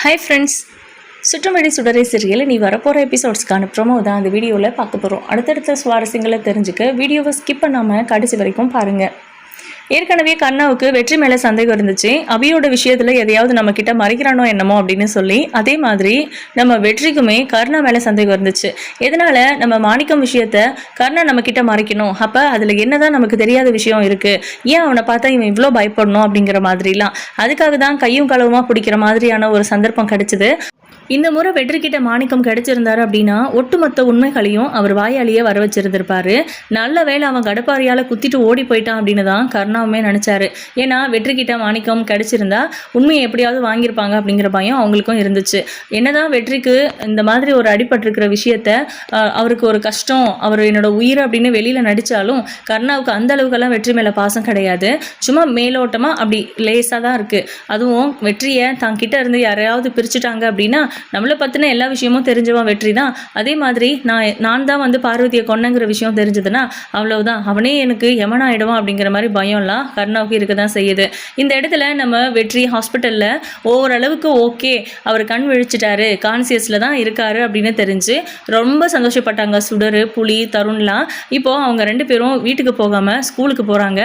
Hi friends, சுற்றமடி சுடரை serial நீ வரப்போகிற எபிசோட்ஸ்க்கான ப்ரோமோ தான் அந்த வீடியோவில் பார்க்க போகிறோம். அடுத்தடுத்த சுவாரஸ்யங்களை தெரிஞ்சுக்க வீடியோவை ஸ்கிப் பண்ணாமல் கடைசி வரைக்கும் பாருங்கள். ஏற்கனவே கர்ணாவுக்கு வெற்றி மேலே சந்தேகம் இருந்துச்சு. அபியோட விஷயத்தில் எதையாவது நம்ம கிட்ட மறைக்கிறானோ என்னமோ அப்படின்னு சொல்லி, அதே மாதிரி நம்ம வெற்றிக்குமே கர்ணா மேலே சந்தேகம் இருந்துச்சு. எதனால நம்ம மாணிக்கம் விஷயத்த கர்ணா நம்ம கிட்ட மறைக்கணும், அப்போ அதில் என்னதான் நமக்கு தெரியாத விஷயம் இருக்கு, ஏன் அவனை பார்த்தா இவன் இவ்வளோ பயப்படணும் அப்படிங்கிற மாதிரிலாம். அதுக்காக தான் கையும் களவுமா பிடிக்கிற மாதிரியான ஒரு சந்தர்ப்பம் கிடைச்சிது. இந்த முறை வெற்றிக்கிட்ட மாணிக்கம் கிடைச்சிருந்தாரு அப்படின்னா ஒட்டுமொத்த உண்மைகளையும் அவர் வாயாலேயே வர வச்சிருந்திருப்பாரு. நல்ல வேலை அவன் கடப்பாரியால் குத்திட்டு ஓடி போயிட்டான் அப்படின்னு தான் கர்ணாவுமே நினச்சாரு. ஏன்னா வெற்றிக்கிட்ட மாணிக்கம் கிடைச்சிருந்தா உண்மையை எப்படியாவது வாங்கியிருப்பாங்க அப்படிங்கிற பயம் அவங்களுக்கும் இருந்துச்சு. என்னதான் வெற்றிக்கு இந்த மாதிரி ஒரு அடிபட்டிருக்கிற விஷயத்த அவருக்கு ஒரு கஷ்டம், அவர் என்னோட உயிர் அப்படின்னு வெளியில் நடித்தாலும் கர்ணாவுக்கு அந்த அளவுக்கெல்லாம் வெற்றி மேலே பாசம் கிடையாது. சும்மா மேலோட்டமாக அப்படி லேசாக தான் இருக்குது. அதுவும் வெற்றியை தான் கிட்ட இருந்து யாரையாவது பிரிச்சுட்டாங்க அப்படின்னா நம்மளை பற்றின எல்லா விஷயமும் தெரிஞ்சவன் வெற்றி தான். அதே மாதிரி நான் தான் வந்து பார்வதியை கொன்னங்கிற விஷயம் தெரிஞ்சதுன்னா அவ்வளவுதான், அவனே எனக்கு யமனாயிடுவான் அப்படிங்கிற மாதிரி பயம்லாம் கர்ணாவுக்கு இருக்க தான் செய்யுது. இந்த இடத்துல நம்ம வெற்றி ஹாஸ்பிட்டலில் ஓரளவுக்கு ஓகே, அவர் கண் விழிச்சிட்டாரு, கான்சியஸில் தான் இருக்காரு அப்படின்னு தெரிஞ்சு ரொம்ப சந்தோஷப்பட்டாங்க சுடர், புலி, தருண்லாம். இப்போது அவங்க 2 பேரும் வீட்டுக்கு போகாமல் ஸ்கூலுக்கு போகிறாங்க.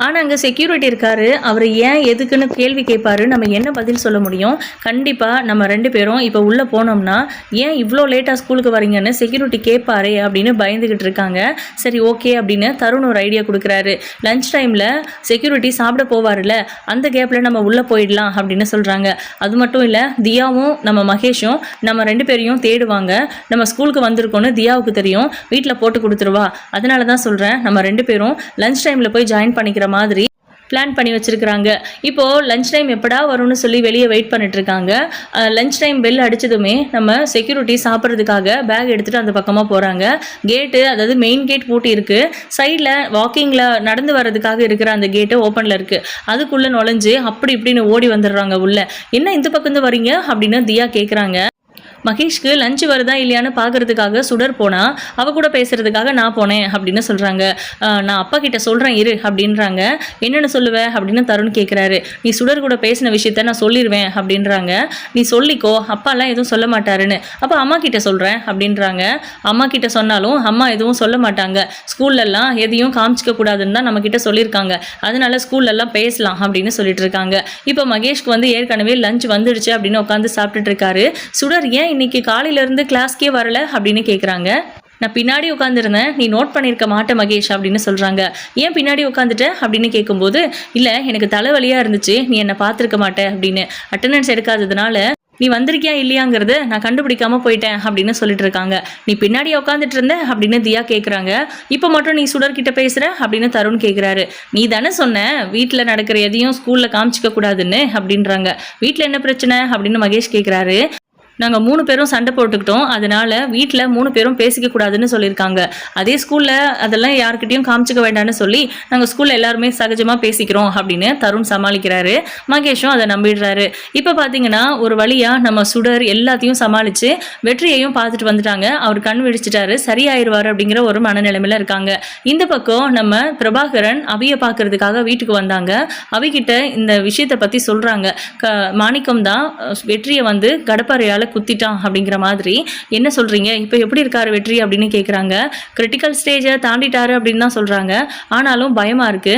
ஆனால் அங்கே செக்யூரிட்டி இருக்காரு. அவர் ஏன் எதுக்குன்னு கேள்வி கேட்பாரு. நம்ம என்ன பதில் சொல்ல முடியும்? கண்டிப்பாக நம்ம 2 பேரும் இப்போ உள்ளே போனோம்னா ஏன் இவ்வளோ லேட்டாக ஸ்கூலுக்கு வரீங்கன்னு செக்யூரிட்டி கேட்பாரே அப்படின்னு பயந்துக்கிட்டு இருக்காங்க. சரி ஓகே அப்படின்னு தருண் ஒரு ஐடியா கொடுக்குறாரு. லஞ்ச் டைமில் செக்யூரிட்டி சாப்பிட போவார்ல, அந்த கேப்பில் நம்ம உள்ளே போயிடலாம் அப்படின்னு சொல்கிறாங்க. அது மட்டும் இல்லை, தியாவும் நம்ம மகேஷும் நம்ம 2 பேரையும் தேடுவாங்க. நம்ம ஸ்கூலுக்கு வந்திருக்கோன்னு தியாவுக்கு தெரியும், வீட்டில் போட்டு கொடுத்துருவா. அதனால தான் சொல்கிறேன், நம்ம 2 பேரும் லஞ்ச் டைமில் போய் ஜாயின் பண்ணிக்கிற மாதிரி பிளான் பண்ணி வச்சுருக்கிறாங்க. இப்போது லஞ்ச் டைம் எப்படா வரும்னு சொல்லி வெளியே வெயிட் பண்ணிட்டுருக்காங்க. லஞ்ச் டைம் பெல் அடித்ததுமே நம்ம செக்யூரிட்டி சாப்பிட்றதுக்காக பேக் எடுத்துகிட்டு அந்த பக்கமாக போகிறாங்க. கேட்டு, அதாவது மெயின் கேட் பூட்டி இருக்குது. சைடில் வாக்கிங்கில் நடந்து வர்றதுக்காக இருக்கிற அந்த கேட்டு ஓப்பனில் இருக்குது. அதுக்குள்ளே நுழைஞ்சு அப்படி இப்படின்னு ஓடி வந்துடுறாங்க உள்ளே. என்ன இந்த பக்கம் வரீங்க அப்படின்னு தியா கேட்குறாங்க. மகேஷ்க்கு லஞ்சு வருதா இல்லையான்னு பார்க்கறதுக்காக சுடர் போனால் அவள் கூட பேசுகிறதுக்காக நான் போனேன் அப்படின்னு சொல்கிறாங்க. நான் அப்பா கிட்ட சொல்கிறேன் இரு அப்படின்றாங்க. என்னென்னு சொல்லுவேன் அப்படின்னு தருண் கேட்குறாரு. நீ சுடர் கூட பேசின விஷயத்த நான் சொல்லிடுவேன் அப்படின்றாங்க. நீ சொல்லிக்கோ, அப்பாலாம் எதுவும் சொல்ல மாட்டாருன்னு. அப்போ அம்மா கிட்ட சொல்கிறேன் அப்படின்றாங்க. அம்மா கிட்ட சொன்னாலும் அம்மா எதுவும் சொல்ல மாட்டாங்க. ஸ்கூல்லலாம் எதையும் காமிச்சிக்க கூடாதுன்னு தான் நம்மக்கிட்ட சொல்லியிருக்காங்க. அதனால ஸ்கூல்லலாம் பேசலாம் அப்படின்னு சொல்லிட்டு இருக்காங்க. இப்போ மகேஷ்க்கு வந்து ஏற்கனவே லஞ்ச் வந்துடுச்சு அப்படின்னு உட்காந்து சாப்பிட்டுட்டு இருக்காரு. சுடர் ஏன் இன்னைக்கு காலையிலேருந்து கிளாஸ்க்கே வரல அப்படின்னு கேட்குறாங்க. நான் பின்னாடி உட்காந்துருந்தேன், நீ நோட் பண்ணியிருக்க மாட்டேன் மகேஷ் அப்படின்னு சொல்கிறாங்க. ஏன் பின்னாடி உட்காந்துட்ட அப்படின்னு கேட்கும்போது, இல்லை எனக்கு தலைவலியாக இருந்துச்சு, நீ என்னை பார்த்துருக்க மாட்டேன் அப்படின்னு, அட்டெண்டன்ஸ் எடுக்காததுனால நீ வந்திருக்கியா இல்லையாங்கிறது நான் கண்டுபிடிக்காம போயிட்டேன் அப்படின்னு சொல்லிட்டு இருக்காங்க. நீ பின்னாடி உட்காந்துட்டு இருந்த அப்படின்னு தியா கேட்குறாங்க. இப்போ மட்டும் நீ சுடர்கிட்ட பேசுகிற அப்படின்னு தருண் கேட்குறாரு. நீ தானே சொன்ன வீட்டில் நடக்கிற எதையும் ஸ்கூலில் காமிச்சிக்க கூடாதுன்னு அப்படின்றாங்க. வீட்டில் என்ன பிரச்சனை அப்படின்னு மகேஷ் கேட்குறாரு. நாங்கள் 3 பேரும் சண்டை போட்டுக்கிட்டோம், அதனால் வீட்டில் 3 பேரும் பேசிக்க கூடாதுன்னு சொல்லியிருக்காங்க. அதே ஸ்கூலில் அதெல்லாம் யாருக்கிட்டையும் காமிச்சிக்க வேண்டாம்னு சொல்லி நாங்கள் ஸ்கூலில் எல்லாருமே சகஜமாக பேசிக்கிறோம் அப்படின்னு தருண் சமாளிக்கிறாரு. மகேஷும் அதை நம்பிடுறாரு. இப்போ பார்த்தீங்கன்னா ஒரு வழியாக நம்ம சுடர் எல்லாத்தையும் சமாளித்து வெற்றியையும் பார்த்துட்டு வந்துட்டாங்க. அவர் கண் விழிச்சிட்டாரு, சரியாயிருவார் அப்படிங்கிற ஒரு மனநிலைமையில் இருக்காங்க. இந்த பக்கம் நம்ம பிரபாகரன் அவியை பார்க்கறதுக்காக வீட்டுக்கு வந்தாங்க. அவிகிட்ட இந்த விஷயத்தை பற்றி சொல்கிறாங்க. மாணிக்கம் தான் வெற்றியை வந்து கடப்பாறையால் குத்திட்டான் அப்படிங்கிற மாதிரி. என்ன சொல்றீங்க, இப்போ எப்படி இருக்காரு வெற்றி அப்படின்னு கேட்குறாங்க. கிரிட்டிக்கல் ஸ்டேஜை தாண்டிட்டாரு அப்படின்னு தான் சொல்றாங்க. ஆனாலும் பயமா இருக்கு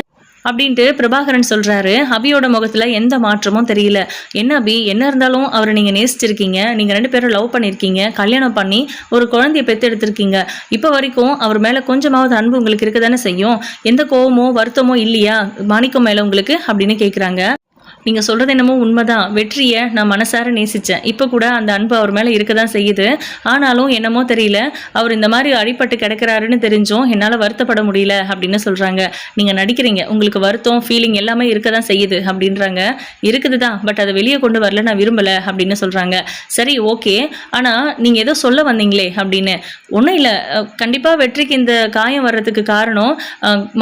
அப்படின்ட்டு பிரபாகரன் சொல்றாரு. அபியோட முகத்துல எந்த மாற்றமும் தெரியல. என்ன அபி, என்ன இருந்தாலும் அவரை நீங்க நேசிச்சிருக்கீங்க, நீங்க 2 பேரும் லவ் பண்ணியிருக்கீங்க, கல்யாணம் பண்ணி ஒரு குழந்தைய பெற்றெடுத்திருக்கீங்க. இப்போ வரைக்கும் அவர் மேல கொஞ்சமாவது அன்பு உங்களுக்கு இருக்க தானே செய்யும். எந்த கோவமோ வருத்தமோ இல்லையா மாணிக்கம் மேல உங்களுக்கு அப்படின்னு கேட்குறாங்க. நீங்கள் சொல்கிறது என்னமோ உண்மைதான், வெற்றியை நான் மனசார நேசித்தேன். இப்போ கூட அந்த அன்பு அவர் மேலே இருக்க தான் செய்யுது. ஆனாலும் என்னமோ தெரியல, அவர் இந்த மாதிரி அடிபட்டு கிடக்கிறாருன்னு தெரிஞ்சும் என்னால் வருத்தப்பட முடியல அப்படின்னு சொல்கிறாங்க. நீங்கள் நடிக்கிறீங்க, உங்களுக்கு வருத்தம் ஃபீலிங் எல்லாமே இருக்க தான் செய்யுது அப்படின்றாங்க. இருக்குது தான், பட் அதை வெளியே கொண்டு வரல, நான் விரும்பலை அப்படின்னு சொல்கிறாங்க. சரி ஓகே, ஆனால் நீங்கள் ஏதோ சொல்ல வந்தீங்களே அப்படின்னு. ஒன்றும் இல்லை, கண்டிப்பாக வெற்றிக்கு இந்த காயம் வர்றதுக்கு காரணம்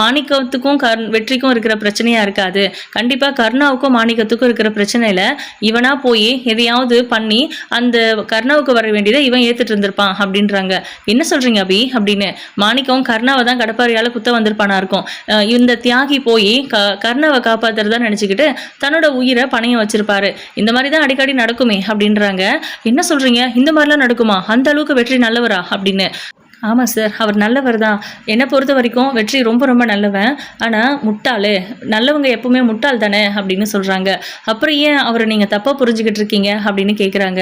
மாணிக்கத்துக்கும் வெற்றிக்கும் இருக்கிற பிரச்சனையாக இருக்காது. கண்டிப்பாக கர்ணாவுக்கும் மாணிக்கத்துக்கும் இருக்கிற பிரச்சனையில் இவனா போய் எதையாவது பண்ணி அந்த கர்ணாவுக்கு வர வேண்டியதை இவன் ஏற்றுட்டு இருந்திருப்பான் அப்படின்றாங்க. என்ன சொல்கிறீங்க அபி அப்படின்னு. மாணிக்கம் கர்ணாவை தான் கடப்பாரியால் குத்த வந்திருப்பானா இருக்கும். இந்த தியாகி போய் கர்ணாவை காப்பாற்றுறதா நினச்சிக்கிட்டு தன்னோட உயிரை பணையம் வச்சிருப்பாரு. இந்த மாதிரி தான் அடிக்கடி நடக்குமே அப்படின்றாங்க. என்ன சொல்கிறீங்க, இந்த மாதிரிலாம் நடக்குமா? அந்த அளவுக்கு வெற்றி நல்லவரா அப்படின்னு. ஆமாம் சார், அவர் நல்லவர் தான். என்னை பொறுத்த வரைக்கும் வெற்றி ரொம்ப ரொம்ப நல்லவன். ஆனால் முட்டாள், நல்லவங்க எப்பவுமே முட்டாள் தானே அப்படின்னு சொல்கிறாங்க. அப்புறம் ஏன் அவரை நீங்கள் தப்பாக புரிஞ்சுக்கிட்டு இருக்கீங்க அப்படின்னு கேட்குறாங்க.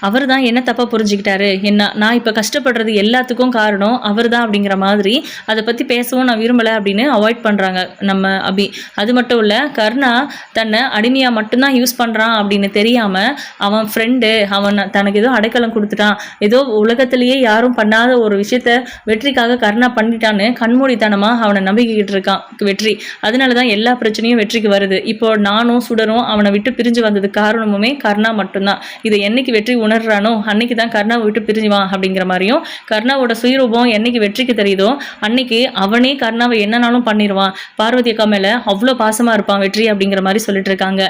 அவர் தான் என்ன தப்பாக புரிஞ்சுக்கிட்டாரு, என்ன நான் இப்போ கஷ்டப்படுறது எல்லாத்துக்கும் காரணம் அவர் தான் அப்படிங்கிற மாதிரி அதை பற்றி பேசவும் நான் விரும்பலை அப்படின்னு அவாய்ட் பண்ணுறாங்க நம்ம அபி. அது மட்டும் இல்லை, கர்ணா தன்னை அடிமையாக மட்டும்தான் யூஸ் பண்ணுறான் அப்படின்னு தெரியாமல் அவன் ஃப்ரெண்டு, அவன் தனக்கு ஏதோ அடைக்கலம் கொடுத்துட்டான், ஏதோ உலகத்திலேயே யாரும் பண்ணாத ஒரு விஷயத்த வெற்றிக்காக கர்ணா பண்ணிட்டான்னு கண்மூடித்தனமா அவனை நம்பிக்கிட்டு இருக்கான் வெற்றி. அதனால தான் எல்லா பிரச்சனையும் வெற்றிக்கு வருது. இப்போ நானும் சுடரும் அவனை விட்டு பிரிஞ்சு வந்தது காரணமுமே கர்ணா மட்டும்தான். இதை என்னைக்கு வெற்றி உணர்றானோ அன்னைக்கு தான் கர்ணாவை விட்டு பிரிஞ்சுவான் அப்படிங்கிற மாதிரியும், கர்ணாவோட சுயரூபம் என்னைக்கு வெற்றிக்கு தெரியுதோ அன்னைக்கு அவனே கர்ணாவை என்னன்னாலும் பண்ணிடுவான். பார்வதி அக்கா மேல அவ்வளோ பாசமா இருப்பான் வெற்றி அப்படிங்கிற மாதிரி சொல்லிட்டு இருக்காங்க.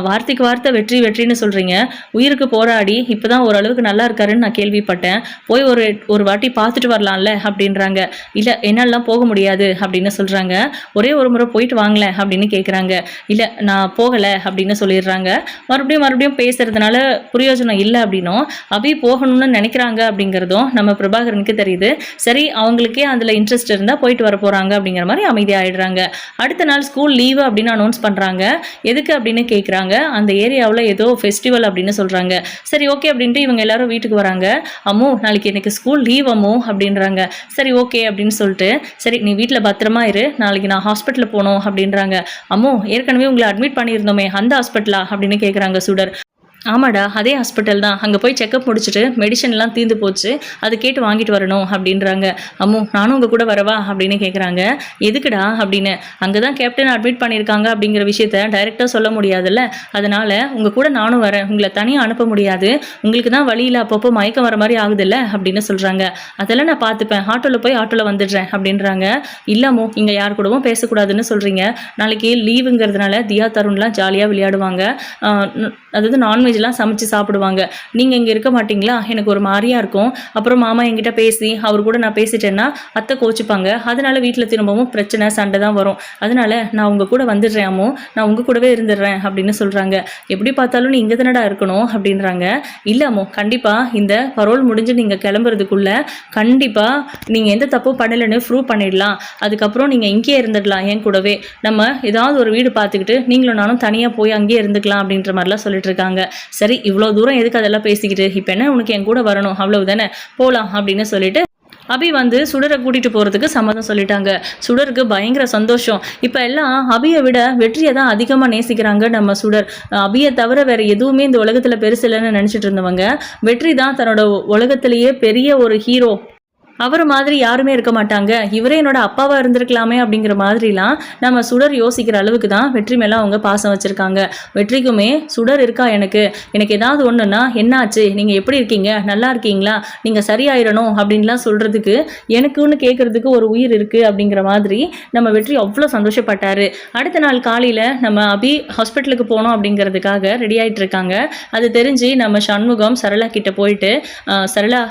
வார்த்தைக்கு வார்த்தை வெற்றி வெற்றின்னு சொல்றீங்க. உயிருக்கு போராடி இப்பதான் ஓரளவுக்கு நல்லா இருக்காருன்னு நான் கேள்விப்பட்டேன். போய் ஒரு வாட்டி பார்த்துட்டு வரலாம்ல அப்படின்றாங்க. இல்லை என்னாலாம் போக முடியாது அப்படின்னு சொல்கிறாங்க. ஒரே ஒரு முறை போயிட்டு வாங்கலேன் அப்படின்னு கேட்குறாங்க. இல்லை நான் போகலை அப்படின்னு சொல்லிடுறாங்க. மறுபடியும் பேசுறதுனால பிரயோஜனம் இல்லை அப்படின்னும் அபி போகணும்னு நினைக்கிறாங்க அப்படிங்கிறதும் நம்ம பிரபாகரனுக்கு தெரியுது. சரி, அவங்களுக்கே அதில் இன்ட்ரெஸ்ட் இருந்தால் போயிட்டு வர போகிறாங்க அப்படிங்கிற மாதிரி அமைதியாகிடுறாங்க. அடுத்த நாள் ஸ்கூல் லீவு அப்படின்னு அனௌன்ஸ் பண்ணுறாங்க. எதுக்கு அப்படின்னு கேட்குறாங்க. அந்த ஏரியாவில் ஏதோ ஃபெஸ்டிவல் அப்படின்னு சொல்கிறாங்க. சரி ஓகே அப்படின்ட்டு இவங்க எல்லாரும் வீட்டுக்கு வராங்க. அம்மோ நாளைக்கு எனக்கு ஸ்கூல் லீவ் அம்மோ அப்படின்றாங்க. சரி ஓகே அப்படின்னு சொல்லிட்டு, சரி நீ வீட்டில் பத்திரமா இரு, நாளைக்கு நான் ஹாஸ்பிட்டலில் போகணும் அப்படின்றாங்க. அம்மோ ஏற்கனவே உங்களை அட்மிட் பண்ணியிருந்தோமே அந்த ஹாஸ்பிட்டலா அப்படின்னு கேட்குறாங்க சுடர். ஆமாடா அதே ஹாஸ்பிட்டல் தான், அங்கே போய் செக்கப் முடிச்சுட்டு மெடிசன்லாம் தீர்ந்து போச்சு, அது கேட்டு வாங்கிட்டு வரணும் அப்படின்றாங்க. அம்மோ நானும் உங்கள் கூட வரவா அப்படின்னு கேட்குறாங்க. எதுக்குடா அப்படின்னு. அங்கே தான் கேப்டன் அட்மிட் பண்ணியிருக்காங்க அப்படிங்கிற விஷயத்த டைரெக்டாக சொல்ல முடியாதுல்ல, அதனால் உங்கள் கூட நானும் வரேன், உங்களை தனியாக அனுப்ப முடியாது, உங்களுக்கு தான் வழியில் அப்பப்போ மயக்கம் வர மாதிரி ஆகுதுல்ல அப்படின்னு சொல்கிறாங்க. அதெல்லாம் நான் பார்த்துப்பேன், ஆட்டோவில் போய் ஆட்டோவில் வந்துடுறேன் அப்படின்றாங்க. இல்லமோ இங்கே யார் கூடவும் பேசக்கூடாதுன்னு சொல்கிறீங்க, நாளைக்கு லீவுங்கிறதுனால தியா தருண்லாம் ஜாலியாக விளையாடுவாங்க, அதாவது நான்வெஜ்லாம் சமைச்சு சாப்பிடுவாங்க, நீங்கள் இங்கே இருக்க மாட்டிங்களா, எனக்கு ஒரு மாதிரியாக இருக்கும், அப்புறம் மாமா என்கிட்ட பேசி அவர் கூட நான் பேசிட்டேன்னா அத்தை கோச்சிப்பாங்க, அதனால வீட்டில் திரும்பவும் பிரச்சனை சண்டை தான் வரும், அதனால நான் உங்கள் கூட வந்துடுறேன் அம்மோ, நான் உங்கள் கூடவே இருந்துடுறேன் அப்படின்னு சொல்கிறாங்க. எப்படி பார்த்தாலும் நீ இங்கே தானடா இருக்கணும் அப்படின்றாங்க. இல்லை அம்மோ கண்டிப்பாக இந்த பரோல் முடிஞ்சு நீங்கள் கிளம்புறதுக்குள்ளே கண்டிப்பாக நீங்கள் எந்த தப்பும் பண்ணலைன்னு ப்ரூவ் பண்ணிடலாம், அதுக்கப்புறம் நீங்கள் இங்கேயே இருந்துடலாம் என் கூடவே, நம்ம ஏதாவது ஒரு வீடு பார்த்துக்கிட்டு நீங்களும் நானும் தனியாக போய் அங்கேயே இருந்துக்கலாம் அப்படின்ற மாதிரிலாம் சொல்லிட்டு இருக்காங்க. சரி இவ்வளோ தூரம் எதுக்கு அதெல்லாம் பேசிக்கிட்டு, இப்போ என்ன உனக்கு என் கூட வரணும் அவ்வளவு தானே, போகலாம் அப்படின்னு சொல்லிட்டு அபி வந்து சுடரை கூட்டிகிட்டு போகிறதுக்கு சம்மதம் சொல்லிட்டாங்க. சுடருக்கு பயங்கர சந்தோஷம். இப்போ எல்லாம் அபியை விட வெற்றியை தான் அதிகமாக நேசிக்கிறாங்க நம்ம சுடர். அபியை தவிர வேறு எதுவுமே இந்த உலகத்தில் பெருசு இல்லைன்னு நினச்சிட்டு இருந்தவங்க வெற்றி தான் தன்னோட உலகத்திலேயே பெரிய ஒரு ஹீரோ, அவர் மாதிரி யாருமே இருக்க மாட்டாங்க, இவரே என்னோட அப்பாவா இருந்திருக்கலாமே அப்படிங்கிற மாதிரிலாம் நம்ம சுடர் யோசிக்கிற அளவுக்கு தான் வெற்றி மேலே அவங்க பாசம் வச்சுருக்காங்க. வெற்றிக்குமே சுடர் இருக்கா, எனக்கு ஏதாவது ஒன்றுன்னா என்னாச்சு, நீங்கள் எப்படி இருக்கீங்க, நல்லா இருக்கீங்களா, நீங்கள் சரியாயிடணும் அப்படின்லாம் சொல்கிறதுக்கு எனக்குன்னு கேட்குறதுக்கு ஒரு உயிர் இருக்குது அப்படிங்கிற மாதிரி நம்ம வெற்றி அவ்வளோ சந்தோஷப்பட்டார். அடுத்த நாள் காலையில் நம்ம அபி ஹாஸ்பிட்டலுக்கு போனோம் அப்படிங்கிறதுக்காக ரெடி ஆகிட்டு இருக்காங்க. அது தெரிஞ்சு நம்ம சண்முகம் சரளா கிட்ட போயிட்டு, சரளா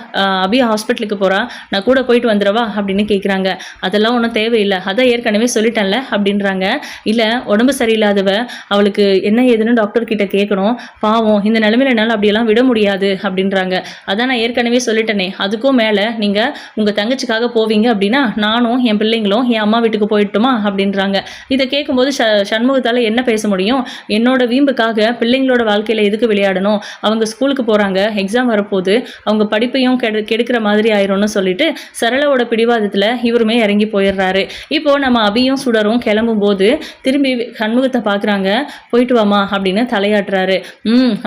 அபி ஹாஸ்பிட்டலுக்கு போகிறா, நான் கூட போயிட்டு வந்துடவா அப்படின்னு கேட்குறாங்க. அதெல்லாம் ஒன்றும் தேவையில்லை, அதான் ஏற்கனவே சொல்லிட்டேன்ல அப்படின்றாங்க. இல்லை உடம்பு சரியில்லாதவ, அவளுக்கு என்ன ஏதுன்னு டாக்டர் கிட்ட கேட்கணும், பாவம் இந்த நிலைமையில என்னால் அப்படியெல்லாம் விட முடியாது அப்படின்றாங்க. அதான் நான் ஏற்கனவே சொல்லிட்டேனே, அதுக்கும் மேலே நீங்கள் உங்கள் தங்கச்சிக்காக போவீங்க அப்படின்னா நானும் என் பிள்ளைங்களும் என் அம்மா வீட்டுக்கு போயிட்டுமா அப்படின்றாங்க. இதை கேட்கும்போது சண்முகத்தால் என்ன பேச முடியும், என்னோட வீம்புக்காக பிள்ளைங்களோட வாழ்க்கையில் எதுக்கு விளையாடணும், அவங்க ஸ்கூலுக்கு போகிறாங்க, எக்ஸாம் வரப்போகுது, அவங்க படிப்பையும் கெடுக்கிற மாதிரி ஆயிரும்னு சொல்லிட்டு சரளாவோட பிடிவாதத்தில் இவருமே இறங்கி போயிடுறாரு. இப்போ நம்ம அபியும் சுடரும் கிளம்பும் போது திரும்பி சண்முகத்தை பார்க்குறாங்க. போயிட்டு வாமா அப்படின்னு தலையாட்டுறாரு.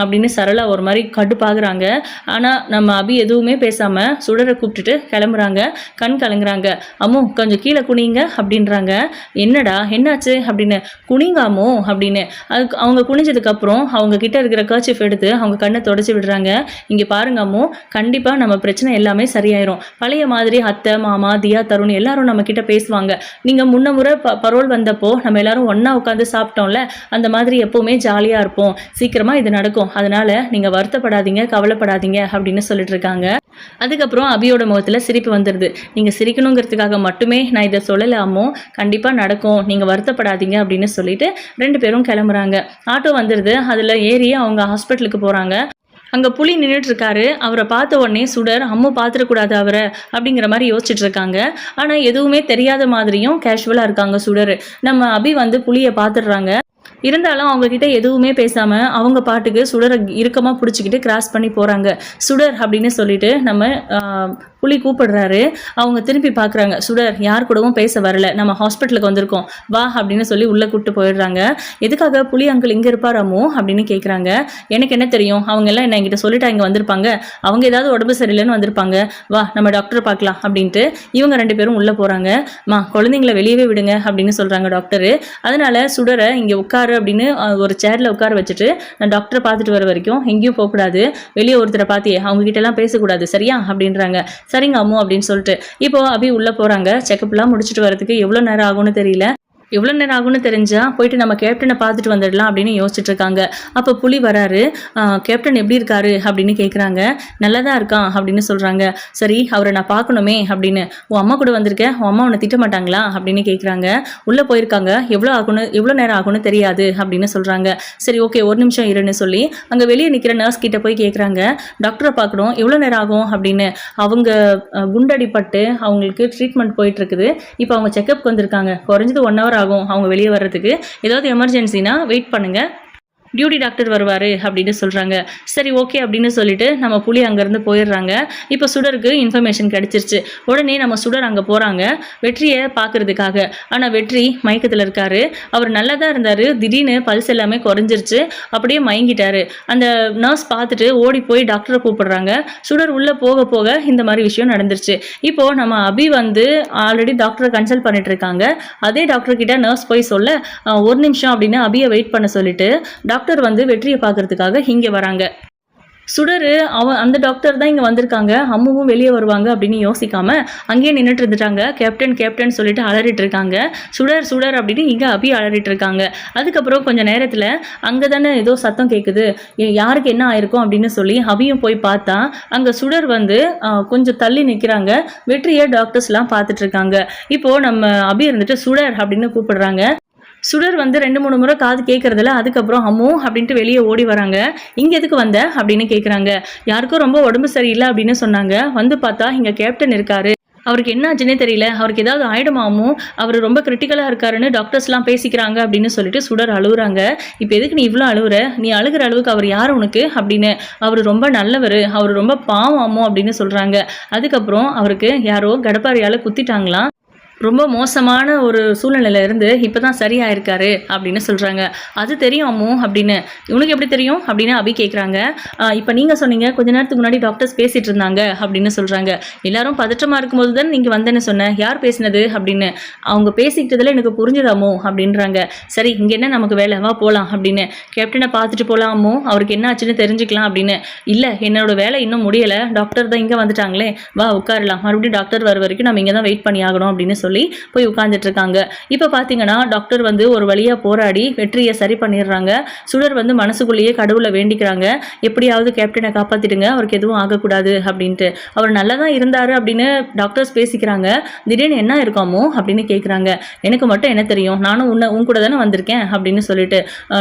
அப்படின்னு சரளா ஒரு மாதிரி கடுப்பாகிறாங்க. ஆனால் நம்ம அபி எதுவுமே பேசாமல் சுடரை கூப்பிட்டுட்டு கிளம்புறாங்க. கண் கலங்குறாங்க. அம்மோ கொஞ்சம் கீழே குனிங்க அப்படின்றாங்க. என்னடா என்னாச்சு அப்படின்னு. குனிங்காமோ அப்படின்னு. அதுக்கு அவங்க குனிஞ்சதுக்கப்புறம் அவங்க கிட்ட இருக்கிற கர்ச்சிஃப் எடுத்து அவங்க கண்ணை தொடச்சி விடுறாங்க. இங்கே பாருங்க அம்மோ, கண்டிப்பாக நம்ம பிரச்சனை எல்லாமே சரியாயிரும், பழைய மாதிரி அத்தை மாமா தியா தருண் எல்லாரும் நம்ம கிட்ட பேசுவாங்க. நீங்கள் முன்ன முறை பரோல் வந்தப்போ நம்ம எல்லாரும் ஒன்றா உட்காந்து சாப்பிட்டோம்ல, அந்த மாதிரி எப்போவுமே ஜாலியாக இருப்போம். சீக்கிரமாக இது நடக்கும், அதனால் நீங்கள் வருத்தப்படாதீங்க, கவலைப்படாதீங்க அப்படின்னு சொல்லிட்டு இருக்காங்க. அதுக்கப்புறம் அபியோட முகத்தில் சிரிப்பு வந்துடுது. நீங்கள் சிரிக்கணுங்கிறதுக்காக மட்டுமே நான் இதை சொல்லலாமோ, கண்டிப்பாக நடக்கும், நீங்கள் வருத்தப்படாதீங்க அப்படின்னு சொல்லிட்டு 2 பேரும் கிளம்புறாங்க. ஆட்டோ வந்துடுது. அதில் ஏறி அவங்க ஹாஸ்பிட்டலுக்கு போகிறாங்க. அங்கே புலி நின்றுட்டுருக்காரு. அவரை பார்த்த உடனே சுடர் அம்மு பார்த்துடக்கூடாது அவரை அப்படிங்கிற மாதிரி யோசிச்சுட்டு இருக்காங்க. ஆனால் எதுவுமே தெரியாத மாதிரியும் கேஷுவலாக இருக்காங்க சுடர். நம்ம அபி வந்து புலியை பார்த்துடுறாங்க. இருந்தாலும் அவங்கக்கிட்ட எதுவுமே பேசாமல் அவங்க பாட்டுக்கு சுடரை இறுக்கமாக பிடிச்சிக்கிட்டு கிராஸ் பண்ணி போகிறாங்க. சுடர் அப்படின்னு சொல்லிட்டு நம்ம புலி கூப்பிடுறாரு. அவங்க திருப்பி பார்க்குறாங்க. சுடர் யார் கூடவும் பேச வரல, நம்ம ஹாஸ்பிட்டலுக்கு வந்திருக்கோம் வா அப்படின்னு சொல்லி உள்ளே கூப்பிட்டு போயிடுறாங்க. எதுக்காக புலி அங்கிள் இங்கே இருப்பாராமோ அப்படின்னு கேட்குறாங்க. எனக்கு என்ன தெரியும், அவங்க எல்லாம் என்ன என்கிட்ட சொல்லிட்டா இங்கே வந்திருப்பாங்க, அவங்க ஏதாவது உடம்பு சரியில்லைன்னு வந்திருப்பாங்க, வா நம்ம டாக்டரை பார்க்கலாம் அப்படின்ட்டு இவங்க 2 பேரும் உள்ளே போகிறாங்க. குழந்தைங்களை வெளியவே விடுங்க அப்படின்னு சொல்கிறாங்க டாக்டரு. அதனால சுடரை இங்கே உட்காரு அப்படின்னு ஒரு சேரில் உட்கார வச்சுட்டு, நான் டாக்டரை பார்த்துட்டு வர வரைக்கும் எங்கேயும் போகக்கூடாது, வெளியே ஒருத்தரை பார்த்தியே அவங்க கிட்ட எல்லாம் பேசக்கூடாது சரியா அப்படின்றாங்க. சரிங்க அம்மு அப்படின்னு சொல்லிட்டு இப்போ அபி உள்ளே போகிறாங்க. செக்கப்லாம் முடிச்சுட்டு வரதுக்கு எவ்வளோ நேரம் ஆகும்னு தெரியல. எவ்வளோ நேரம் ஆகும்னு தெரிஞ்சா போயிட்டு நம்ம கேப்டனை பார்த்துட்டு வந்துடலாம் அப்படின்னு யோசிச்சுட்டு இருக்காங்க. அப்போ புலி வராரு. கேப்டன் எப்படி இருக்காரு அப்படின்னு கேட்குறாங்க. நல்லா தான் இருக்கான் அப்படின்னு சொல்கிறாங்க. சரி அவரை நான் பார்க்கணுமே அப்படின்னு. உன் அம்மா கூட வந்திருக்கேன், உன் அம்மா உன்னை திட்ட மாட்டாங்களா அப்படின்னு கேட்குறாங்க. உள்ளே போயிருக்காங்க. எவ்வளோ நேரம் ஆகும்னு தெரியாது அப்படின்னு சொல்கிறாங்க. சரி ஓகே ஒரு நிமிஷம் இருன்னு சொல்லி அங்கே வெளியே நிற்கிற நர்ஸ் கிட்ட போய் கேட்குறாங்க. டாக்டரை பார்க்கணும், எவ்வளோ நேரம் ஆகும் அப்படின்னு. அவங்க குண்டடிப்பட்டு அவங்களுக்கு ட்ரீட்மெண்ட் போயிட்டுருக்குது. இப்போ அவங்க செக்கப்க்கு வந்திருக்காங்க. குறைஞ்சது 1 hour ஆகும் அவங்க வெளியே வர்றதுக்கு. ஏதாவது எமர்ஜென்சினா வெயிட் பண்ணுங்கள், டியூட்டி டாக்டர் வருவார் அப்படின்னு சொல்கிறாங்க. சரி ஓகே அப்படின்னு சொல்லிட்டு நம்ம புலி அங்கேருந்து போயிடுறாங்க. இப்போ சுடருக்கு இன்ஃபர்மேஷன் கிடச்சிருச்சு. உடனே நம்ம சுடர் அங்கே போகிறாங்க வெற்றியை பார்க்குறதுக்காக. ஆனால் வெற்றி மயக்கத்தில் இருக்கார். அவர் நல்லா தான் இருந்தார், திடீர்னு பல்ஸ் எல்லாமே குறைஞ்சிருச்சு, அப்படியே மயங்கிட்டார். அந்த நர்ஸ் பார்த்துட்டு ஓடி போய் டாக்டரை கூப்பிடுறாங்க. சுடர் உள்ளே போக போக இந்த மாதிரி விஷயம் நடந்துருச்சு. இப்போது நம்ம அபி வந்து ஆல்ரெடி டாக்டரை கன்சல்ட் பண்ணிட்டு இருக்காங்க. அதே டாக்டர்கிட்ட நர்ஸ் போய் சொல்ல 1 நிமிஷம் அப்படின்னு அபியை வெயிட் பண்ண சொல்லிட்டு டாக்டர் வந்து வெற்றியை பார்க்கறதுக்காக இங்கே வராங்க. சுடர் அந்த டாக்டர் தான் இங்கே வந்திருக்காங்க, அம்முவும் வெளியே வருவாங்க அப்படின்னு யோசிக்காம அங்கேயே நின்றுட்டு இருந்துட்டாங்க. கேப்டன் கேப்டன் சொல்லிட்டு அலறிட்டு இருக்காங்க. சுடர் சுடர் அப்படின்னு இங்கே அபி அலறிட்டு இருக்காங்க. அதுக்கப்புறம் கொஞ்சம் நேரத்தில் அங்கே தானே ஏதோ சத்தம் கேட்குது, யாருக்கு என்ன ஆயிருக்கும் அப்படின்னு சொல்லி அபியும் போய் பார்த்தா அங்கே சுடர் வந்து கொஞ்சம் தள்ளி நிற்கிறாங்க. வெற்றியை டாக்டர்ஸ்லாம் பார்த்துட்டு இருக்காங்க. இப்போது நம்ம அபி இருந்துட்டு சுடர் அப்படின்னு கூப்பிடுறாங்க. சுடர் வந்து 2-3 முறை காது கேட்கறதில்ல. அதுக்கப்புறம் அம்மு அப்படின்ட்டு வெளியே ஓடி வராங்க. இங்கே எதுக்கு வந்த அப்படின்னு கேட்குறாங்க. யாருக்கும் ரொம்ப உடம்பு சரியில்லை அப்படின்னு சொன்னாங்க. வந்து பார்த்தா இங்கே கேப்டன் இருக்காரு, அவருக்கு என்ன ஆச்சுன்னே தெரியல, அவருக்கு ஏதாவது ஆயிடுமாமோ, அவர் ரொம்ப கிரிட்டிக்கலாக இருக்காருன்னு டாக்டர்ஸ்லாம் பேசிக்கிறாங்க அப்படின்னு சொல்லிட்டு சுடர் அழுகுறாங்க. இப்போ எதுக்கு நீ இவ்வளோ அழுகுற, நீ அழுகிற அளவுக்கு அவர் யார் உனக்கு அப்படின்னு. அவர் ரொம்ப நல்லவர், அவர் ரொம்ப பாவமோ அப்படின்னு சொல்கிறாங்க. அதுக்கப்புறம் அவருக்கு யாரோ கடப்பாரியால் குத்திட்டாங்களாம். ரொம்ப மோசமான ஒரு சூழ்நிலையில இருந்து இப்போ தான் சரியாயிருக்காரு அப்படின்னு சொல்கிறாங்க. அது தெரியும் அம்மு அப்படின்னு. இவனுக்கு எப்படி தெரியும் அப்படின்னு அபி கேட்குறாங்க. இப்போ நீங்கள் சொன்னீங்க கொஞ்ச நேரத்துக்கு முன்னாடி டாக்டர்ஸ் பேசிகிட்டு இருந்தாங்க அப்படின்னு சொல்கிறாங்க. எல்லாரும் பதற்றமாக இருக்கும்போது தான் நீங்கள் வந்தேன்னு சொன்னேன், யார் பேசினது அப்படின்னு. அவங்க பேசிக்கிட்டதில் எனக்கு புரிஞ்சுதாமோ அப்படின்றாங்க. சரி இங்கே என்ன நமக்கு வேலை, வா போகலாம் அப்படின்னு. கேப்டனை பார்த்துட்டு போகலாமோ, அவருக்கு என்ன ஆச்சுன்னு தெரிஞ்சுக்கலாம் அப்படின்னு. இல்லை என்னோட வேலை இன்னும் முடியலை, டாக்டர் தான் இங்கே வந்துட்டாங்களே, வா உட்காரலாம், மறுபடியும் டாக்டர் வர வரைக்கும் நம்ம இங்கே தான் வெயிட் பண்ணி ஆகணும் அப்படின்னு சொல்லி போய் உட்கார்ந்துட்டு இருக்காங்க. இப்போ பார்த்தீங்கன்னா டாக்டர் வந்து ஒரு வழியாக போராடி வெற்றியை சரி பண்ணிடுறாங்க. சுடர் வந்து மனசுக்குள்ளேயே கடவுளை வேண்டிக்கிறாங்க, எப்படியாவது கேப்டனை காப்பாற்றிடுங்க, அவருக்கு எதுவும் ஆகக்கூடாது அப்படின்ட்டு. அவர் நல்லா தான் இருந்தார் அப்படின்னு டாக்டர்ஸ் பேசிக்கிறாங்க. திடீர்னு என்ன இருக்காமோ அப்படின்னு கேட்குறாங்க. எனக்கு மட்டும் என்ன தெரியும், நானும் உன் கூட தானே வந்திருக்கேன் அப்படின்னு சொல்லிட்டு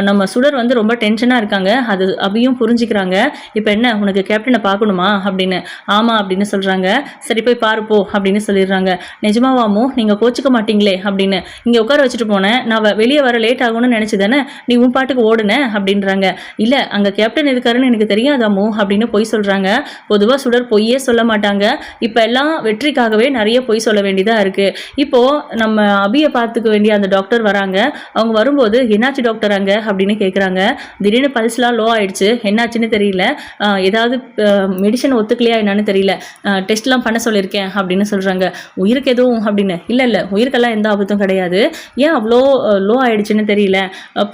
நம்ம சுடர் வந்து ரொம்ப டென்ஷனாக இருக்காங்க. அது அபியும் புரிஞ்சுக்கிறாங்க. இப்போ என்ன உனக்கு கேப்டனை பார்க்கணுமா அப்படின்னு. ஆமாம் அப்படின்னு சொல்கிறாங்க. சரி போய் பாருப்போ அப்படின்னு சொல்லிடுறாங்க. நிஜமாவாமோ நீங்கள் கோச்சிக்க மாட்டீங்களே அப்படின்னு. இங்கே உட்கார வச்சுட்டு போனேன், நான் வெளியே வர லேட் ஆகும்னு நினச்சி தானே நீ உன் பாட்டுக்கு ஓடுனேன் அப்படின்றாங்க. இல்லை அங்கே கேப்டன் இருக்காருன்னு எனக்கு தெரியாதாமோ அப்படின்னு பொய் சொல்கிறாங்க. பொதுவாக சுடர் பொய்யே சொல்ல மாட்டாங்க. இப்போ எல்லாம் வெற்றிக்காகவே நிறைய பொய் சொல்ல வேண்டியதாக இருக்குது. இப்போது நம்ம அபியை பார்த்துக்க வேண்டிய அந்த டாக்டர் வராங்க. அவங்க வரும்போது என்னாச்சு டாக்டர் அங்கே அப்படின்னு கேட்குறாங்க. திடீர்னு பல்ஸ்லாம் லோ ஆயிடுச்சு, என்னாச்சுன்னு தெரியல, ஏதாவது மெடிசன் ஒத்துக்கலையா என்னன்னு தெரியல, டெஸ்ட்லாம் பண்ண சொல்லியிருக்கேன் அப்படின்னு சொல்கிறாங்க. உயிருக்கு எதுவும் அப்படின்னு. இல்லை உயிருக்கெல்லாம் எந்த ஆபத்தும் கிடையாது, ஏன் அவ்வளோ லோ ஆயிடுச்சுன்னு தெரியல,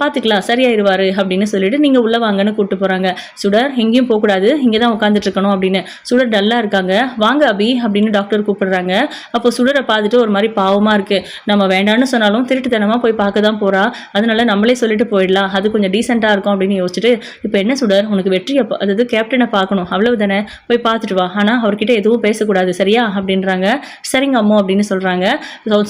பார்த்துக்கலாம் சரியாயிருவார் அப்படின்னு சொல்லிட்டு நீங்கள் உள்ளே வாங்கன்னு கூப்பிட்டு போகிறாங்க. சுடர் எங்கேயும் போகக்கூடாது, இங்கே தான் உட்காந்துட்டு இருக்கணும் அப்படின்னு. சுடர் டல்லாக இருக்காங்க. வாங்க அபி அப்படின்னு டாக்டர் கூப்பிடுறாங்க. அப்போ சுடரை பார்த்துட்டு ஒரு மாதிரி பாவமாக இருக்குது. நம்ம வேண்டான்னு சொன்னாலும் திருட்டுத்தனமாக போய் பார்க்க தான் போகிறா, அதனால நம்மளே சொல்லிட்டு போயிடலாம், அது கொஞ்சம் டீசெண்டாக இருக்கும் அப்படின்னு யோசிச்சுட்டு, இப்போ என்ன சுடர், உனக்கு வெற்றியை அதாவது கேப்டனை பார்க்கணும் அவ்வளவு தானே, போய் பார்த்துட்டு வா, ஆனால் அவர்கிட்ட எதுவும் பேசக்கூடாது சரியா அப்படின்றாங்க. சரிங்க அம்மோ அப்படின்னு சொல்கிறாங்க.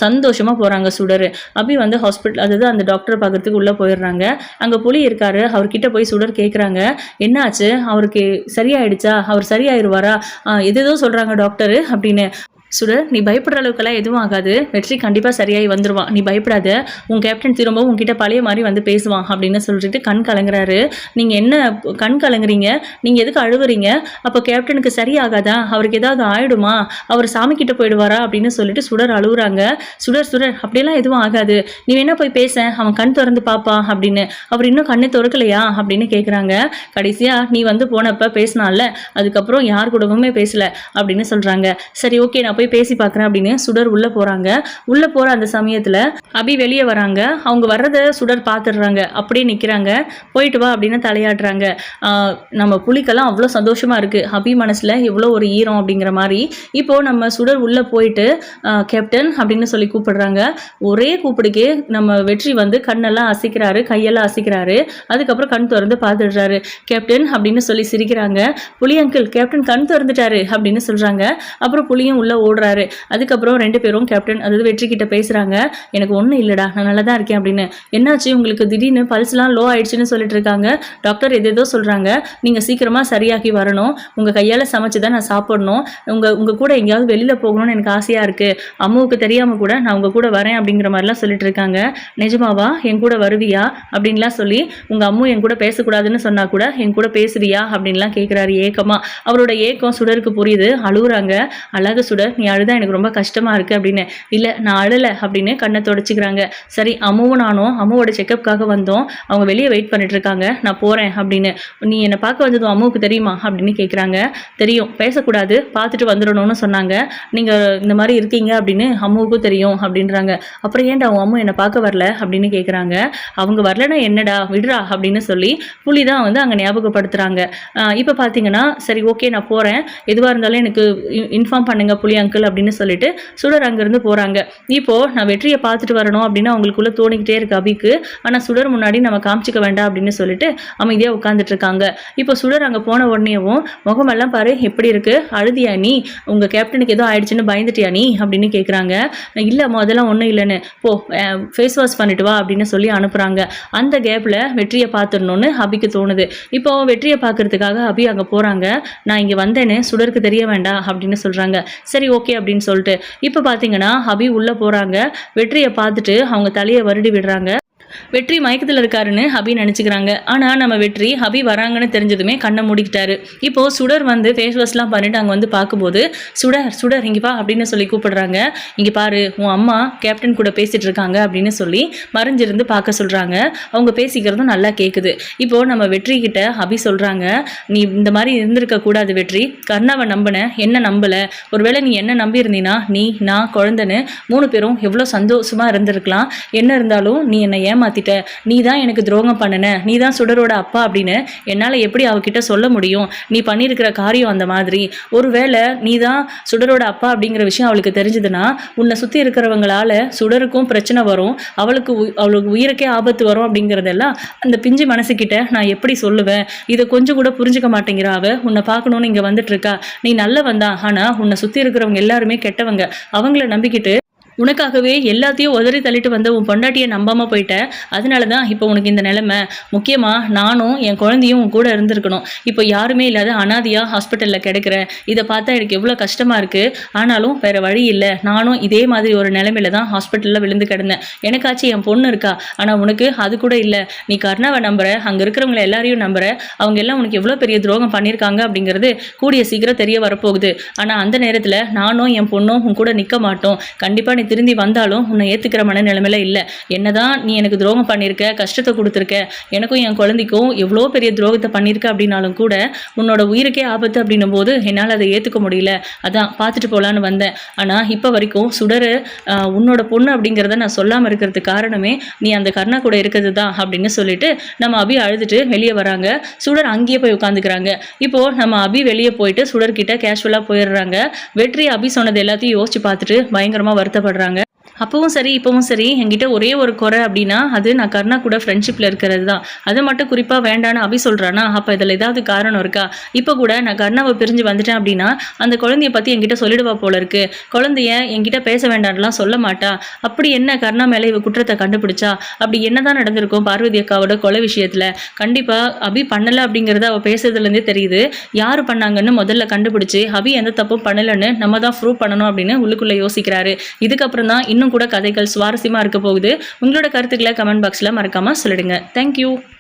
சந்தோஷமாக போகிறாங்க சுடர். அபி வந்து ஹாஸ்பிட்டல் அதாவது அந்த டாக்டரை பார்க்கறதுக்கு உள்ளே போயிடுறாங்க. அங்கே புலி இருக்காரு, அவர்கிட்ட போய் சுடர் கேட்குறாங்க, என்னாச்சு அவருக்கு சரியாயிடுச்சா, அவர் சரியாயிருவாரா, எதோ சொல்கிறாங்க டாக்டரு அப்படின்னு. சுடர், நீ பயப்படுற அளவுக்குலாம் எதுவும் ஆகாது, வெற்றி கண்டிப்பாக சரியாகி வந்துடுவான், நீ பயப்படாத, உன் கேப்டன் திரும்பவும் உங்ககிட்ட பழைய மாதிரி வந்து பேசுவான் அப்படின்னு சொல்லிட்டு கண் கலங்குறாரு. நீங்கள் என்ன கண் கலங்குறீங்க, நீங்கள் எதுக்கு அழுவுறீங்க, அப்போ கேப்டனுக்கு சரியாகாதா, அவருக்கு ஏதாவது ஆயிடுமா, அவர் சாமிக்கிட்ட போயிடுவாரா அப்படின்னு சொல்லிட்டு சுடர் அழுகுறாங்க. சுடர் அப்படியெல்லாம் எதுவும் ஆகாது, நீ வேணா போய் பேச, அவன் கண் திறந்து பாப்பா அப்படின்னு. அவர் இன்னும் கண்ணை திறக்கலையா அப்படின்னு கேட்குறாங்க. கடைசியாக நீ வந்து போனப்போ பேசினால, அதுக்கப்புறம் யார் கூடவுமே பேசல அப்படின்னு சொல்கிறாங்க. சரி ஓகே, நான் போய் பேசி பார்க்குறேன் அப்படின்னு சுடர் உள்ளே போகிறாங்க. உள்ளே போகிற அந்த சமயத்தில் அபி வெளியே வராங்க. அவங்க வர்றதை சுடர் பார்த்துடுறாங்க. அப்படியே நிற்கிறாங்க. போயிட்டு வா அப்படின்னு தலையாடுறாங்க. நம்ம புலிக்கெல்லாம் அவ்வளோ சந்தோஷமாக இருக்குது, அபி மனசில் எவ்வளோ ஒரு ஈரம் அப்படிங்கிற மாதிரி. இப்போது நம்ம சுடர் உள்ளே போயிட்டு கேப்டன் அப்படின்னு சொல்லி கூப்பிடுறாங்க. ஒரே கூப்பிடுக்கே நம்ம வெற்றி வந்து கண்ணெல்லாம் அசைக்கிறாரு, கையெல்லாம் அசைக்கிறாரு. அதுக்கப்புறம் கண் திறந்து பார்த்துடுறாரு. கேப்டன் அப்படின்னு சொல்லி சிரிக்கிறாங்க. புலி அங்கிள், கேப்டன் கண் திறந்துட்டாரு அப்படின்னு சொல்கிறாங்க. அப்புறம் புலியும் உள்ள ஓடுறாரு. அதுக்கப்புறம் 2 பேரும் கேப்டன் அதாவது வெற்றி கிட்ட பேசுறாங்க. எனக்கு ஒன்றும் இல்லடா, நான் நல்லா தான் இருக்கேன் அப்படின்னு. என்னாச்சு உங்களுக்கு திடீர்னு பல்ஸ்லாம் லோ ஆயிடுச்சுன்னு சொல்லிட்டு இருக்காங்க, டாக்டர் எதேதோ சொல்றாங்க, நீங்க சீக்கிரமா சரியாகி வரணும், உங்க கையால சமைச்சு தான் நான் சாப்பிடணும், உங்க கூட எங்கேயாவது வெளியில போகணும்னு எனக்கு ஆசையா இருக்கு, அம்மாவுக்கு தெரியாம கூட நான் உங்க கூட வரேன் அப்படிங்கிற மாதிரிலாம் சொல்லிட்டு இருக்காங்க. நிஜமாவா, என் கூட வருவியா அப்படின்லாம் சொல்லி, உங்க அம்மா என் கூட பேசக்கூடாதுன்னு சொன்னா கூட என் கூட பேசுவியா அப்படின்லாம் கேட்குறாரு ஏக்கமா. அவரோட ஏக்கம் சுடருக்கு புரியுது. அழுகுறாங்க. அழகு சுடர், நீ அழுதா எனக்கு ரொம்ப கஷ்டமாக இருக்குது அப்படின்னு. இல்லை நான் அழலை அப்படின்னு கண்ணை தொடச்சிக்கிறாங்க. சரி, அம்மாவும் நானும் அம்மாவோட செக்கப்புக்காக வந்தோம், அவங்க வெளியே வெயிட் பண்ணிட்டு இருக்காங்க, நான் போகிறேன் அப்படின்னு. நீ என்னை பார்க்க வந்ததும் அம்மாவுக்கு தெரியுமா அப்படின்னு கேட்குறாங்க. தெரியும், பேசக்கூடாது, பார்த்துட்டு வந்துடணும்னு சொன்னாங்க, நீங்கள் இந்த மாதிரி இருக்கீங்க அப்படின்னு அம்மாவுக்கும் தெரியும் அப்படின்றாங்க. அப்புறம் ஏன்டா அவங்க அம்மா என்னை பார்க்க வரல அப்படின்னு கேட்குறாங்க. அவங்க வரலன்னா என்னடா விடுறா அப்படின்னு சொல்லி புலி தான் வந்து அங்கே ஞாபகப்படுத்துகிறாங்க. இப்போ பார்த்தீங்கன்னா சரி ஓகே நான் போகிறேன், எதுவாக இருந்தாலும் எனக்கு இன்ஃபார்ம் பண்ணுங்க புலி அங்கிள் அப்படின்னு சொல்லிட்டு சுடர் அங்கேருந்து போகிறாங்க. இப்போது நான் வெற்றியை பார்த்துட்டு வரணும் அப்படின்னு அவங்களுக்குள்ளே தோணிக்கிட்டே இருக்கு அபிக்கு. ஆனால் சுடர் முன்னாடி நம்ம காமிச்சிக்க வேண்டாம் அப்படின்னு சொல்லிட்டு அமைதியாக உட்காந்துட்டு இருக்காங்க. இப்போ சுடர் அங்கே போன உடனேவும் முகமெல்லாம் பாரு எப்படி இருக்கு, அழுதியா நீ, உங்கள் கேப்டனுக்கு ஏதோ ஆயிடுச்சுன்னு பயந்துட்டியா நீ அப்படின்னு கேட்குறாங்க. இல்லை அதெல்லாம் ஒன்றும் இல்லைன்னு, போ ஃபேஸ் வாஷ் பண்ணிட்டு வா அப்படின்னு சொல்லி அனுப்புகிறாங்க. அந்த கேப்பில் வெற்றியை பார்த்துடணுன்னு அபிக்கு தோணுது. இப்போ வெற்றியை பார்க்கறதுக்காக அபி அங்கே போகிறாங்க. நான் இங்கே வந்தேன்னு சுடருக்கு தெரிய வேண்டாம் அப்படின்னு சொல்கிறாங்க. சரி ஓகே அப்படின்னு சொல்லிட்டு இப்போ பார்த்தீங்கன்னா அபி உள்ளே போகிறாங்க. வெற்றியை பார்த்துட்டு அவங்க தலையை வருடி விடுறாங்க. வெற்றி மயக்கத்தில் இருக்காருன்னு அபி நினச்சிக்கிறாங்க. ஆனால் நம்ம வெற்றி அபி வராங்கன்னு தெரிஞ்சதுமே கண்ணை மூடிக்கிட்டாரு. இப்போது சுடர் வந்து ஃபேஸ் வாஷ்லாம் பண்ணிட்டு அங்கே வந்து பார்க்கும்போது சுடர் இங்கே வா அப்படின்னு சொல்லி கூப்பிடுறாங்க. இங்கே பாரு, உன் அம்மா கேப்டன் கூட பேசிகிட்டு இருக்காங்க அப்படின்னு சொல்லி மறைஞ்சிருந்து பார்க்க சொல்கிறாங்க. அவங்க பேசிக்கிறதும் நல்லா கேட்குது. இப்போது நம்ம வெற்றி கிட்ட அபி சொல்கிறாங்க, நீ இந்த மாதிரி இருந்திருக்கக்கூடாது வெற்றி, கர்ணாவை நம்பின, என்ன நம்பலை, ஒருவேளை நீ என்ன நம்பியிருந்தீன்னா நீ நான் குழந்தைன்னு 3 பேரும் எவ்வளோ சந்தோஷமாக இருந்திருக்கலாம். என்ன இருந்தாலும் நீ என்னை ஏமாத்திட்ட, நீ தான் எனக்கு துரோகம் பண்ணின, நீ தான் சுடரோட அப்பா அப்படின்னு என்னால் எப்படி அவகிட்ட சொல்ல முடியும்? நீ பண்ணியிருக்கிற காரியம் அந்த மாதிரி. ஒருவேளை நீ தான் சுடரோட அப்பா அப்படிங்கிற விஷயம் அவளுக்கு தெரிஞ்சதுன்னா உன்னை சுற்றி இருக்கிறவங்களால சுடருக்கும் பிரச்சனை வரும், அவளுக்கு உயிருக்கே ஆபத்து வரும் அப்படிங்கிறதெல்லாம் அந்த பிஞ்சு மனசுக்கிட்ட நான் எப்படி சொல்லுவேன்? இதை கொஞ்சம் கூட புரிஞ்சுக்க மாட்டேங்கிறா அவ. உன்னை பார்க்கணுன்னு இங்கே வந்துட்டு இருக்கா. நீ நல்லவன் தான், ஆனால் உன்னை சுற்றி இருக்கிறவங்க எல்லாருமே கெட்டவங்க. அவங்கள நம்பிக்கிட்டு உனக்காகவே எல்லாத்தையும் உதறி தள்ளிட்டு வந்த உன் பொண்டாட்டியை நம்பாமல் போயிட்ட. அதனால தான் இப்போ உனக்கு இந்த நிலைமை. முக்கியமாக நானும் என் குழந்தையும் உன் கூட இருந்திருக்கணும். இப்போ யாருமே இல்லாத அனாதியாக ஹாஸ்பிட்டலில் கிடைக்கிறேன். இதை பார்த்தா எனக்கு எவ்வளோ கஷ்டமாக இருக்குது. ஆனாலும் வேறு வழி இல்லை. நானும் இதே மாதிரி ஒரு நிலைமையில தான் ஹாஸ்பிட்டலில் விழுந்து கிடந்தேன். எனக்காச்சும் என் பொண்ணு இருக்கா, ஆனால் உனக்கு அது கூட இல்லை. நீ கர்ணாவை நம்புற, அங்கே இருக்கிறவங்களை எல்லாரையும் நம்புற. அவங்க எல்லாம் உனக்கு எவ்வளோ பெரிய துரோகம் பண்ணியிருக்காங்க அப்படிங்கிறது கூடிய சீக்கிரம் தெரிய வரப்போகுது. ஆனால் அந்த நேரத்தில் நானும் என் பொண்ணும் உன் கூட நிற்க மாட்டோம். கண்டிப்பாக நீ திருந்தி வந்தாலும் உன்னை ஏற்றுக்கிற மனநிலைமையில இல்லை. என்னதான் நீ எனக்கு துரோகம் பண்ணியிருக்க, கஷ்டத்தை கொடுத்துருக்க, எனக்கும் என் குழந்தைக்கும் எவ்வளோ பெரிய துரோகத்தை பண்ணியிருக்க அப்படின்னாலும் கூட உன்னோட உயிருக்கே ஆபத்து அப்படின்னும் போது என்னால் அதை ஏற்றுக்க முடியல. அதான் பார்த்துட்டு போகலான்னு வந்தேன். ஆனால் இப்போ வரைக்கும் சுடர் உன்னோட பொண்ணு அப்படிங்கிறத நான் சொல்லாமல் இருக்கிறதுக்கு காரணமே நீ அந்த கர்ணா கூட இருக்கிறது தான் அப்படின்னு சொல்லிட்டு நம்ம அபி அழுதுட்டு வெளியே வராங்க. சுடர் அங்கேயே போய் உட்காந்துக்கிறாங்க. இப்போ நம்ம அபி வெளியே போயிட்டு சுடர்கிட்ட கேஷுவலாக போயிடுறாங்க. வெற்றி அபி சொன்னது எல்லாத்தையும் யோசிச்சு பார்த்துட்டு பயங்கரமாக வருத்தப்படுறாங்க. அப்பவும் சரி இப்பவும் சரி என்கிட்ட ஒரே ஒரு குறை அப்படின்னா அது நான் கர்ணா கூட ஃப்ரெண்ட்ஷிப்பில் இருக்கிறது தான். அது மட்டும் குறிப்பாக வேண்டான்னு அபி சொல்கிறானா, அப்போ இதில் ஏதாவது காரணம் இருக்கா? இப்போ கூட நான் கர்ணாவை பிரிஞ்சு வந்துட்டேன் அப்படின்னா அந்த குழந்தைய பற்றி என்கிட்ட சொல்லிடுவா போல இருக்கு. குழந்தைய என்கிட்ட பேச வேண்டாம்லாம் சொல்ல மாட்டா. அப்படி என்ன கர்ணா மேலே இவ குற்றத்தை கண்டுபிடிச்சா? அப்படி என்னதான் நடந்திருக்கும் பார்வதி அக்காவோட கொலை விஷயத்தில்? கண்டிப்பாக அபி பண்ணலை அப்படிங்கிறத அவள் பேசுறதுலேருந்தே தெரியுது. யார் பண்ணாங்கன்னு முதல்ல கண்டுபிடிச்சி அபி எந்த தப்பும் பண்ணலைன்னு நம்ம தான் ப்ரூவ் பண்ணணும் அப்படின்னு உள்ளுக்குள்ளே யோசிக்கிறாரு. இதுக்கப்புறம் தான் இன்னும் கூட கதைகள் சுவாரஸ்யமாக இருக்க போகுது. உங்களோட கருத்துக்களை கமெண்ட் பாக்ஸில் மறக்காமல் சொல்லிடுங்க. தேங்க்யூ.